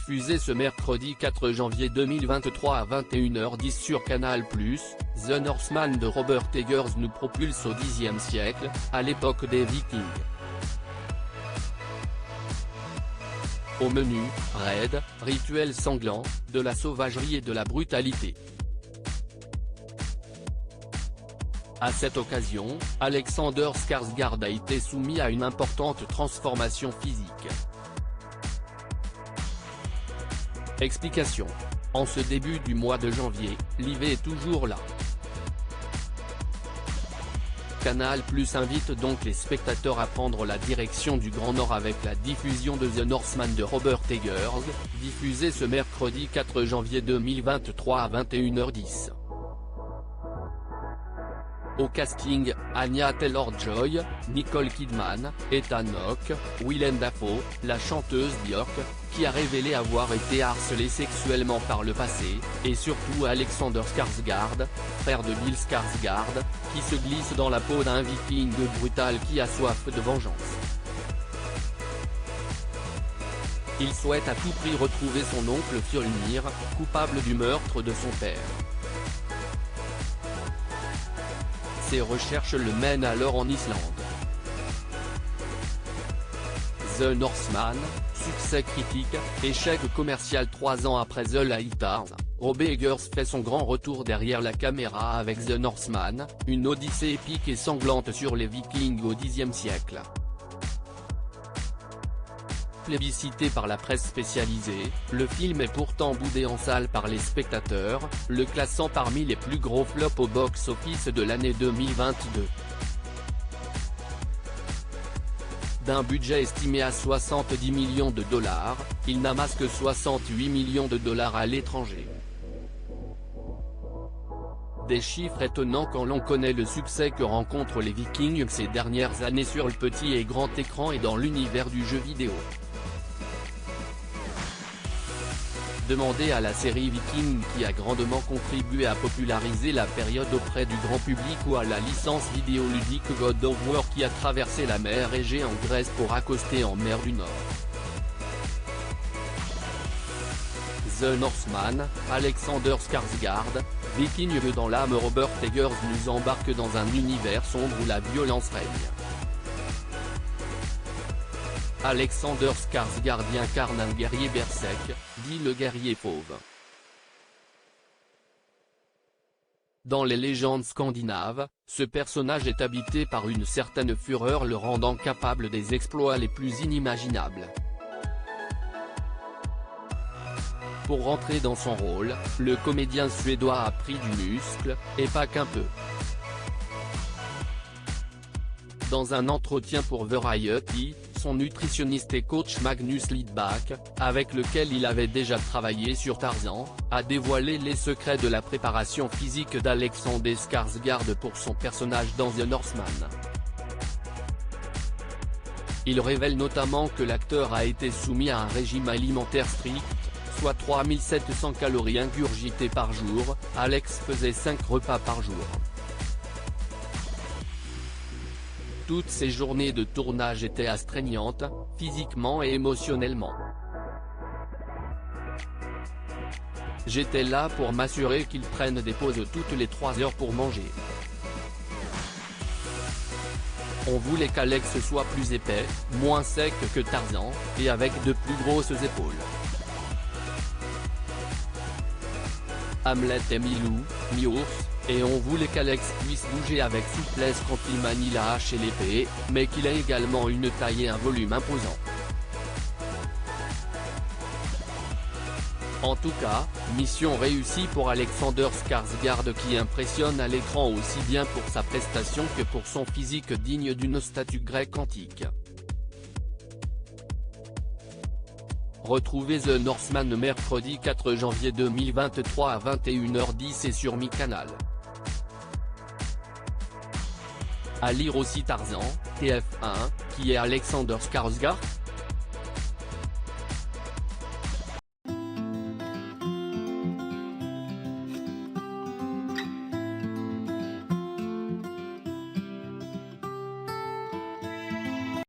Diffusé ce mercredi 4 janvier 2023 à 21h10 sur Canal+, The Northman de Robert Eggers nous propulse au Xe siècle, à l'époque des Vikings. Au menu, raids, rituels sanglants, de la sauvagerie et de la brutalité. À cette occasion, Alexander Skarsgård a été soumis à une importante transformation physique. Explication. En ce début du mois de janvier, l'IV est toujours là. Canal+ invite donc les spectateurs à prendre la direction du Grand Nord avec la diffusion de The Northman de Robert Eggers, diffusé ce mercredi 4 janvier 2023 à 21h10. Au casting, Anya Taylor-Joy, Nicole Kidman, Ethan Hawke, Willem Dafoe, la chanteuse Björk, qui a révélé avoir été harcelée sexuellement par le passé, et surtout Alexander Skarsgård, frère de Bill Skarsgård, qui se glisse dans la peau d'un viking brutal qui a soif de vengeance. Il souhaite à tout prix retrouver son oncle Fjolnir, coupable du meurtre de son père. Ses recherches le mènent alors en Islande. The Northman, succès critique, échec commercial 3 ans après The Lighthouse, Robert Eggers fait son grand retour derrière la caméra avec The Northman, une odyssée épique et sanglante sur les Vikings au Xe siècle. Plébiscité par la presse spécialisée, le film est pourtant boudé en salle par les spectateurs, le classant parmi les plus gros flops au box-office de l'année 2022. D'un budget estimé à 70 millions de dollars, il n'amasse que 68 millions de dollars à l'étranger. Des chiffres étonnants quand l'on connaît le succès que rencontrent les Vikings ces dernières années sur le petit et grand écran et dans l'univers du jeu vidéo. Demandé à la série Vikings qui a grandement contribué à populariser la période auprès du grand public ou à la licence vidéoludique God of War qui a traversé la mer Égée en Grèce pour accoster en mer du Nord. The Northman, Alexander Skarsgård, Viking dans l'âme. Robert Eggers nous embarque dans un univers sombre où la violence règne. Alexander Skarsgård incarne un guerrier berserk, dit le guerrier fauve. Dans les légendes scandinaves, ce personnage est habité par une certaine fureur le rendant capable des exploits les plus inimaginables. Pour rentrer dans son rôle, le comédien suédois a pris du muscle, et pas qu'un peu. Dans un entretien pour Variety, son nutritionniste et coach Magnus Lidbach, avec lequel il avait déjà travaillé sur Tarzan, a dévoilé les secrets de la préparation physique d'Alexander Skarsgård pour son personnage dans The Northman. Il révèle notamment que l'acteur a été soumis à un régime alimentaire strict, soit 3700 calories ingurgitées par jour. Alex faisait 5 repas par jour. Toutes ces journées de tournage étaient astreignantes, physiquement et émotionnellement. J'étais là pour m'assurer qu'ils prennent des pauses toutes les 3 heures pour manger. On voulait qu'Alex soit plus épais, moins sec que Tarzan, et avec de plus grosses épaules. Hamlet est mi-loup, mi-ours, et on voulait qu'Alex puisse bouger avec souplesse quand il manie la hache et l'épée, mais qu'il ait également une taille et un volume imposant. En tout cas, mission réussie pour Alexander Skarsgård qui impressionne à l'écran aussi bien pour sa prestation que pour son physique digne d'une statue grecque antique. Retrouvez The Northman mercredi 4 janvier 2023 à 21h10 et sur MyCanal. À lire aussi Tarzan, TF1, qui est Alexander Skarsgård.